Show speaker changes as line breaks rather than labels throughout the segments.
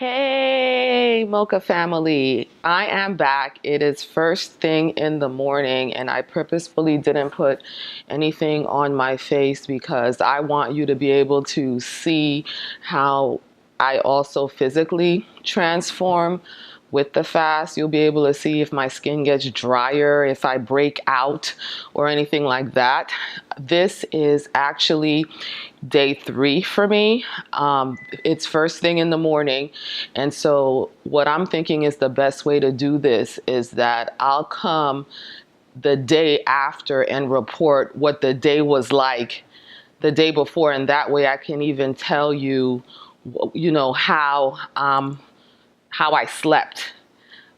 Hey, Mocha family. I am back. It is first thing in the morning, and I purposefully didn't put anything on my face because I want you to be able to see how I also physically transform with the fast. You'll be able to see if my skin gets drier, if I break out, or anything like that. This is actually day 3 for me. It's first thing in the morning. And so, what I'm thinking is the best way to do this is that I'll come the day after and report what the day was like the day before. And that way I can even tell you, how I slept.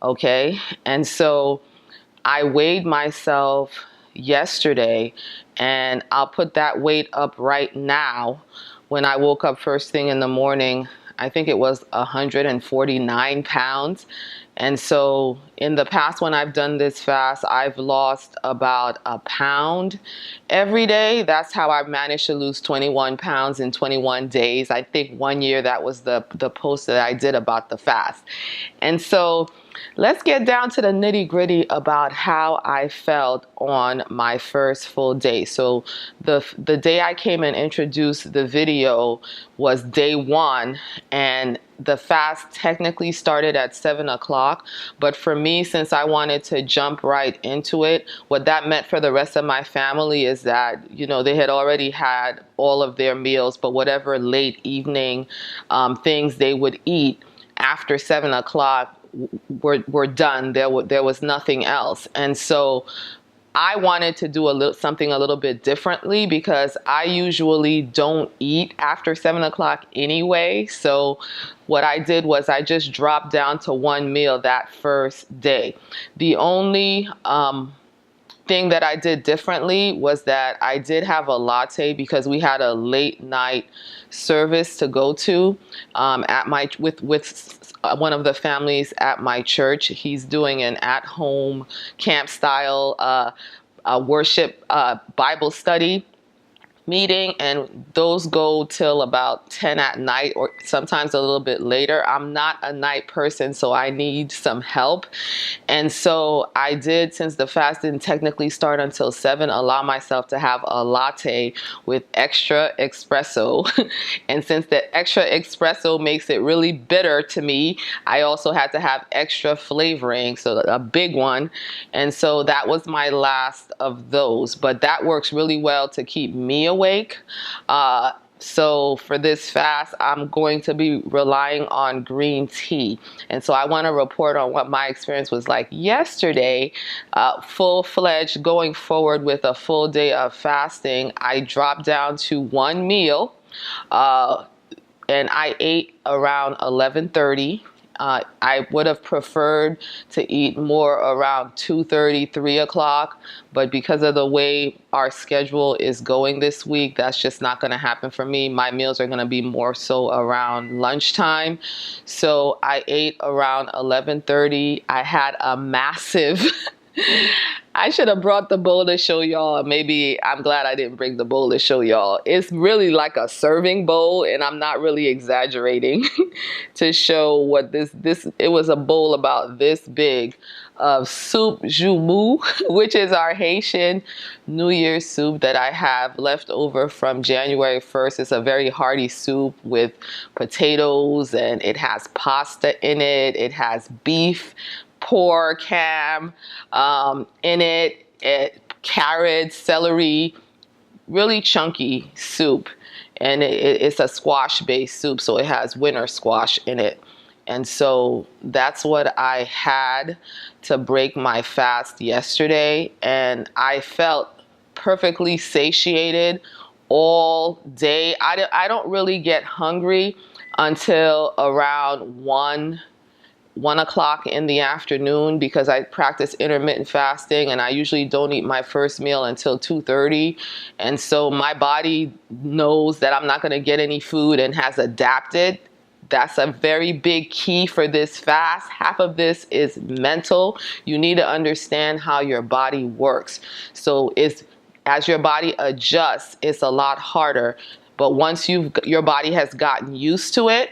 Okay. And so I weighed myself yesterday, and I'll put that weight up right now. When I woke up first thing in the morning, I think it was 149 pounds. And so in the past, when I've done this fast, I've lost about a pound every day. That's how I've managed to lose 21 pounds in 21 days. I think one year that was the post that I did about the fast. And so let's get down to the nitty gritty about how I felt on my first full day. So the day I came and introduced the video was day 1, and the fast technically started at 7 o'clock. But for me, since I wanted to jump right into it, what that meant for the rest of my family is that, they had already had all of their meals, but whatever late evening things they would eat after 7 o'clock were done. There was nothing else. And so I wanted to do something a little bit differently because I usually don't eat after 7 o'clock anyway. So what I did was I just dropped down to one meal that first day. The only thing that I did differently was that I did have a latte because we had a late night service to go to with one of the families at my church. He's doing an at-home camp style worship Bible study meeting, and those go till about 10 at night or sometimes a little bit later. I'm not a night person, so I need some help. And so I did, since the fast didn't technically start until 7, allow myself to have a latte with extra espresso. And since the extra espresso makes it really bitter to me, I also had to have extra flavoring, so a big one. And so that was my last of those, but that works really well to keep me awake. So for this fast, I'm going to be relying on green tea. And so I want to report on what my experience was like yesterday, full-fledged, going forward with a full day of fasting. I dropped down to one meal, and I ate around 11:30. I would have preferred to eat more around 2:30, 3 o'clock, but because of the way our schedule is going this week, that's just not going to happen for me. My meals are going to be more so around lunchtime. So I ate around 11:30. I had a massive I should have brought the bowl to show y'all. Maybe I'm glad I didn't bring the bowl to show y'all. It's really like a serving bowl, and I'm not really exaggerating to show what it was a bowl about this big of soup jumu, which is our Haitian New Year's soup that I have left over from January 1st. It's a very hearty soup with potatoes, and it has pasta in it. It has beef, pork, ham in it, carrots, celery, really chunky soup. And it's a squash-based soup, so it has winter squash in it. And so that's what I had to break my fast yesterday. And I felt perfectly satiated all day. I don't really get hungry until around 1 o'clock in the afternoon because I practice intermittent fasting, and I usually don't eat my first meal until 2:30. And so my body knows that I'm not going to get any food and has adapted. That's a very big key for this fast. Half of this is mental. You need to understand how your body works. So as your body adjusts, it's a lot harder. But once your body has gotten used to it,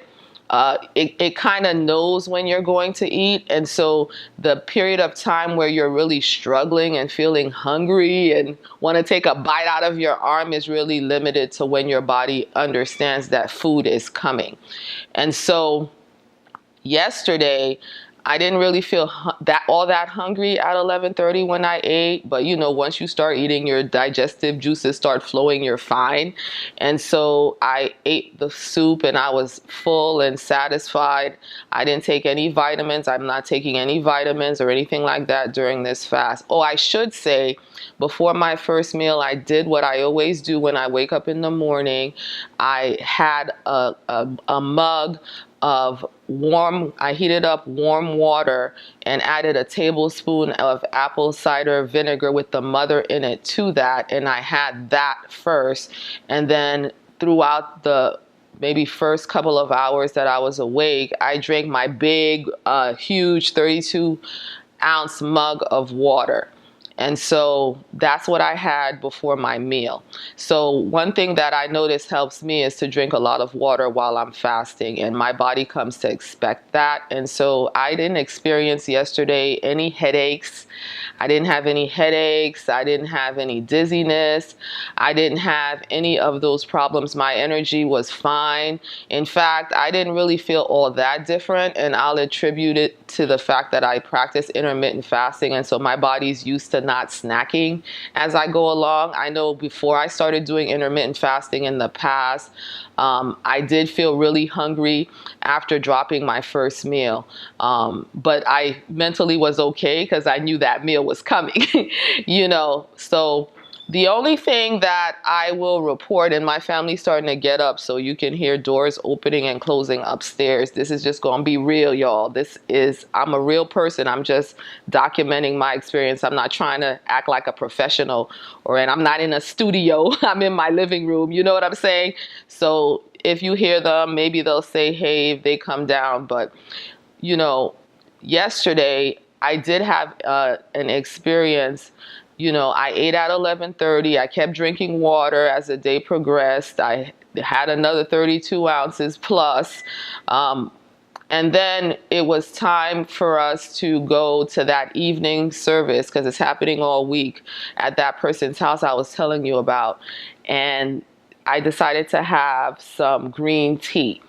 it kind of knows when you're going to eat. And so the period of time where you're really struggling and feeling hungry and want to take a bite out of your arm is really limited to when your body understands that food is coming. And so yesterday, I didn't really feel that hungry at 11:30 when I ate, but once you start eating, your digestive juices start flowing, you're fine. And so I ate the soup and I was full and satisfied. I didn't take any vitamins. I'm not taking any vitamins or anything like that during this fast. Oh, I should say, before my first meal, I did what I always do when I wake up in the morning. I had a mug of I heated up warm water and added a tablespoon of apple cider vinegar with the mother in it to that. And I had that first. And then throughout the maybe first couple of hours that I was awake, I drank my big, huge 32-ounce mug of water. And so that's what I had before my meal. So one thing that I notice helps me is to drink a lot of water while I'm fasting, and my body comes to expect that. And so I didn't experience yesterday any headaches. I didn't have any headaches. I didn't have any dizziness. I didn't have any of those problems. My energy was fine. In fact, I didn't really feel all that different, and I'll attribute it to the fact that I practice intermittent fasting, and so my body's used to not snacking as I go along. I know before I started doing intermittent fasting in the past, I did feel really hungry after dropping my first meal. But I mentally was okay because I knew that meal was coming, So the only thing that I will report, and my family's starting to get up, so you can hear doors opening and closing upstairs. This is just going to be real, y'all. I'm a real person. I'm just documenting my experience. I'm not trying to act like a professional, and I'm not in a studio. I'm in my living room. You know what I'm saying? So if you hear them, maybe they'll say, hey, if they come down. But, yesterday I did have an experience. I ate at 11:30. I kept drinking water as the day progressed. I had another 32 ounces plus. And then it was time for us to go to that evening service because it's happening all week at that person's house I was telling you about. And I decided to have some green tea.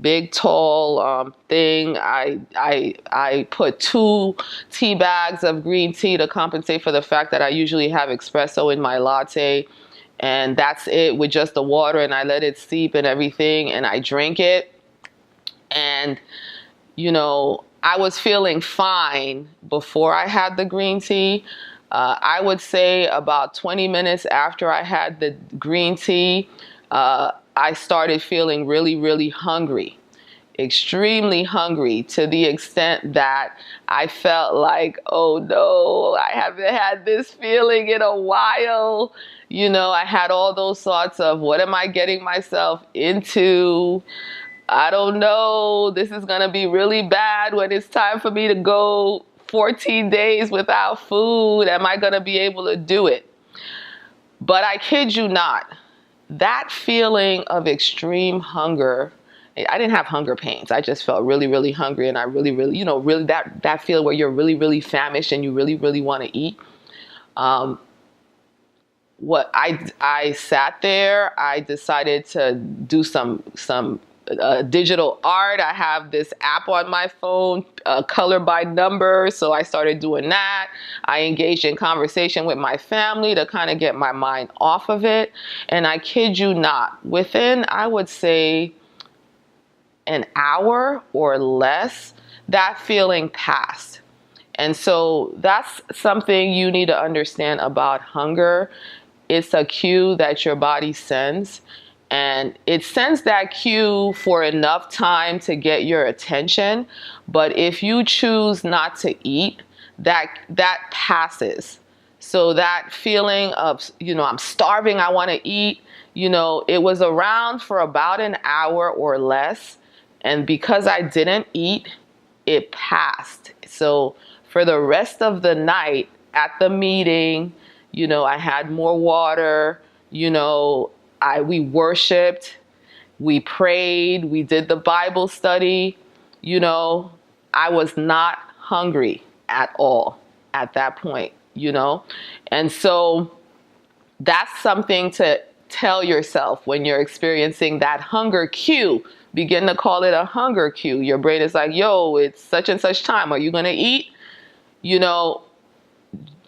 Big tall thing. I put 2 tea bags of green tea to compensate for the fact that I usually have espresso in my latte, and that's it with just the water, and I let it steep and everything, and I drank it. And I was feeling fine before I had the green tea. I would say about 20 minutes after I had the green tea, I started feeling really, really hungry, extremely hungry, to the extent that I felt like, oh no, I haven't had this feeling in a while. I had all those thoughts of, what am I getting myself into? I don't know. This is going to be really bad when it's time for me to go 14 days without food. Am I going to be able to do it? But I kid you not. That feeling of extreme hunger, I didn't have hunger pains. I just felt really, really hungry, and I really, really, really that feeling where you're really, really famished and you really, really want to eat. What I sat there, I decided to do some digital art. I have this app on my phone, color by number. So I started doing that. I engaged in conversation with my family to kind of get my mind off of it. And I kid you not, within, I would say, an hour or less, that feeling passed. And so that's something you need to understand about hunger. It's a cue that your body sends. And it sends that cue for enough time to get your attention. But if you choose not to eat, that passes. So that feeling of, I'm starving, I want to eat, it was around for about an hour or less. And because I didn't eat, it passed. So for the rest of the night at the meeting, I had more water, we worshiped, We prayed, we did the Bible study. You know, I was not hungry at all at that point, you know? And so that's something to tell yourself when you're experiencing that hunger cue. Begin to call it a hunger cue. Your brain is like, yo, it's such and such time. Are you going to eat? You know,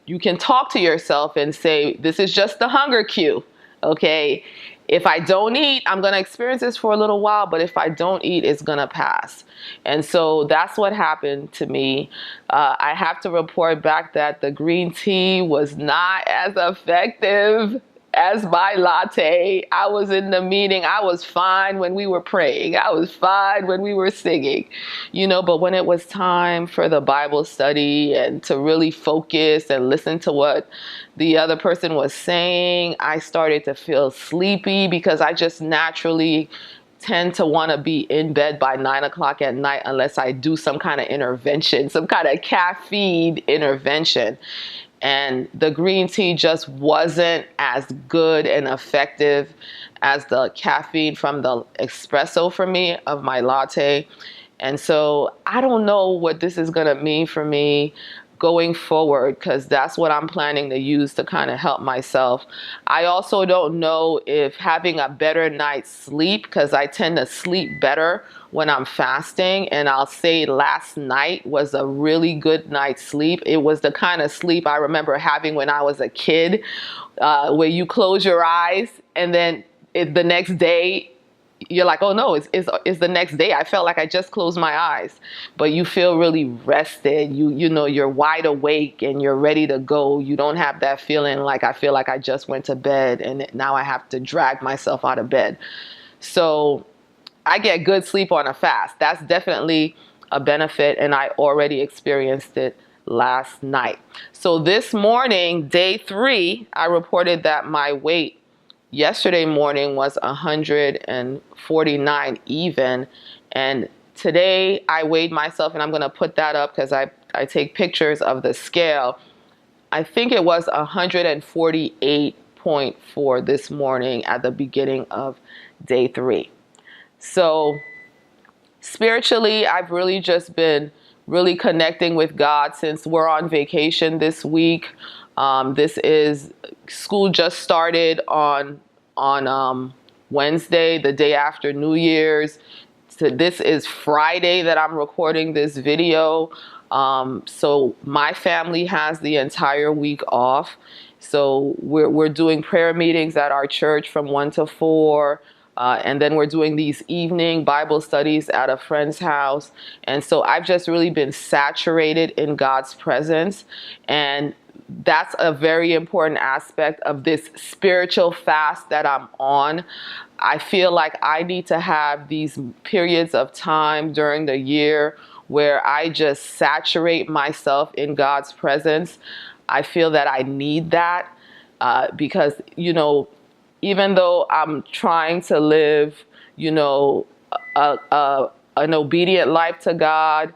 you can talk to yourself and say, this is just the hunger cue. Okay. If I don't eat, I'm going to experience this for a little while, but if I don't eat, it's going to pass. And so that's what happened to me. I have to report back that the green tea was not as effective as my latte. I was in the meeting. I was fine when we were praying. I was fine when we were singing, you know, but when it was time for the Bible study and to really focus and listen to what the other person was saying, I started to feel sleepy because I just naturally tend to want to be in bed by 9 o'clock at night unless I do some kind of intervention, some kind of caffeine intervention. And the green tea just wasn't as good and effective as the caffeine from the espresso for me of my latte. And so I don't know what this is going to mean for me going forward, because that's what I'm planning to use to kind of help myself. I also don't know if having a better night's sleep, because I tend to sleep better when I'm fasting, and I'll say last night was a really good night's sleep. It was the kind of sleep I remember having when I was a kid, where you close your eyes and then the next day you're like, oh no, it's the next day. I felt like I just closed my eyes, but you feel really rested. You know, you're wide awake and you're ready to go. You don't have that feeling like I feel like I just went to bed and now I have to drag myself out of bed. So I get good sleep on a fast. That's definitely a benefit, and I already experienced it last night. So this morning, day 3, I reported that my weight yesterday morning was 149 even, and today I weighed myself, and I'm going to put that up because I take pictures of the scale. I think it was 148.4 this morning at the beginning of day 3. So spiritually, I've really just been really connecting with God since we're on vacation this week. School just started on Wednesday, the day after New Year's. So this is Friday that I'm recording this video. So my family has the entire week off. So we're doing prayer meetings at our church from 1 to 4. And then we're doing these evening Bible studies at a friend's house. And so I've just really been saturated in God's presence. And that's a very important aspect of this spiritual fast that I'm on. I feel like I need to have these periods of time during the year where I just saturate myself in God's presence. I feel that I need that because, you know, even though I'm trying to live, you know, an obedient life to God,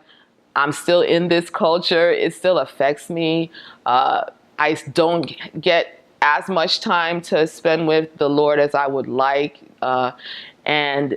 I'm still in this culture. It still affects me. I don't get as much time to spend with the Lord as I would like. And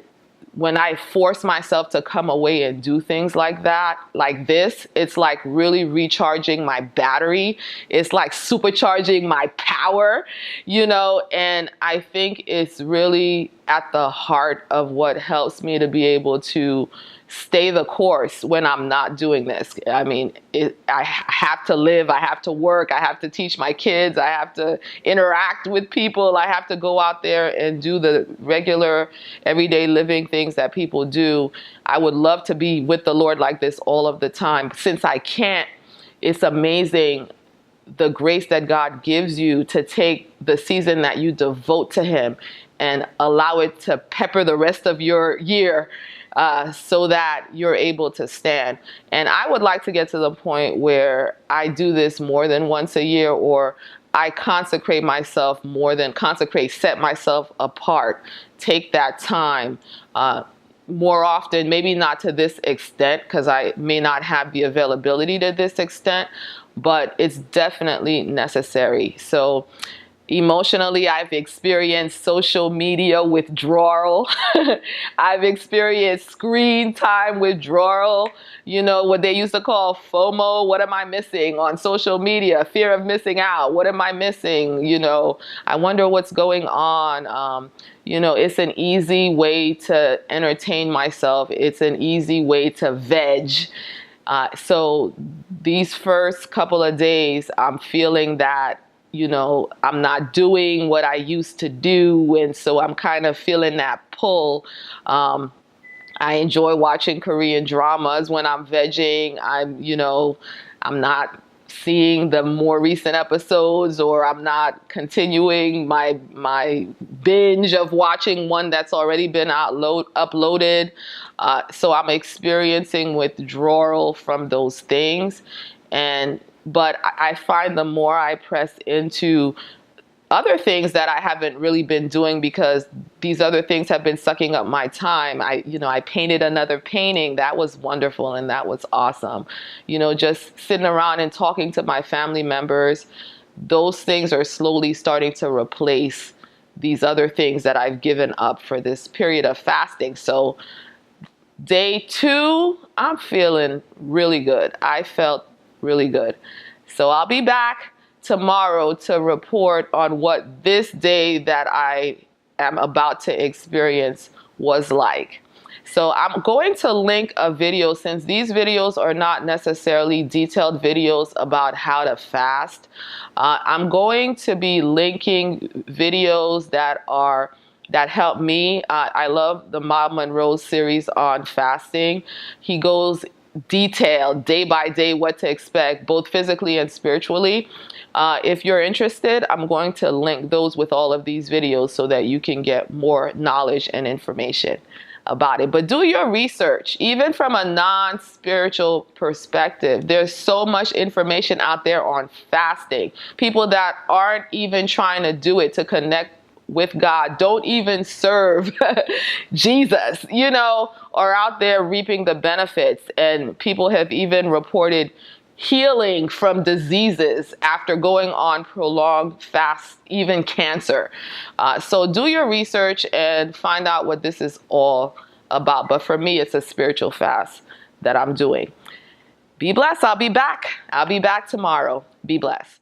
when I force myself to come away and do things like that, like this, it's like really recharging my battery. It's like supercharging my power, you know, and I think it's really at the heart of what helps me to be able to stay the course when I'm not doing this. I mean, I have to live, I have to work, I have to teach my kids, I have to interact with people, I have to go out there and do the regular everyday living things that people do. I would love to be with the Lord like this all of the time. Since I can't, it's amazing the grace that God gives you to take the season that you devote to Him and allow it to pepper the rest of your year so that you're able to stand. And I would like to get to the point where I do this more than once a year, or I consecrate myself set myself apart, take that time more often, maybe not to this extent, because I may not have the availability to this extent, but it's definitely necessary. So Emotionally, I've experienced social media withdrawal. I've experienced screen time withdrawal. You know, what they used to call FOMO. What am I missing on social media? Fear of missing out. What am I missing? You know, I wonder what's going on. You know, it's an easy way to entertain myself. It's an easy way to veg. So these first couple of days, I'm feeling that, you know, I'm not doing what I used to do. And so I'm kind of feeling that pull. I enjoy watching Korean dramas when I'm vegging. I'm not seeing the more recent episodes, or I'm not continuing my binge of watching one that's already been uploaded. So I'm experiencing withdrawal from those things. But I find the more I press into other things that I haven't really been doing, because these other things have been sucking up my time. I painted another painting. That was wonderful and that was awesome. You know, just sitting around and talking to my family members, those things are slowly starting to replace these other things that I've given up for this period of fasting. So day 2, I'm feeling really good. I felt really good. So I'll be back tomorrow to report on what this day that I am about to experience was like. So I'm going to link a video, since these videos are not necessarily detailed videos about how to fast. I'm going to be linking videos that help me. I love the Monroe series on fasting. He goes detailed day by day what to expect, both physically and spiritually. If you're interested, I'm going to link those with all of these videos so that you can get more knowledge and information about it. But do your research, even from a non-spiritual perspective. There's so much information out there on fasting. People that aren't even trying to do it to connect with God, don't even serve Jesus, you know, are out there reaping the benefits. And people have even reported healing from diseases after going on prolonged fasts, even cancer. So do your research and find out what this is all about. But for me, it's a spiritual fast that I'm doing. Be blessed. I'll be back. I'll be back tomorrow. Be blessed.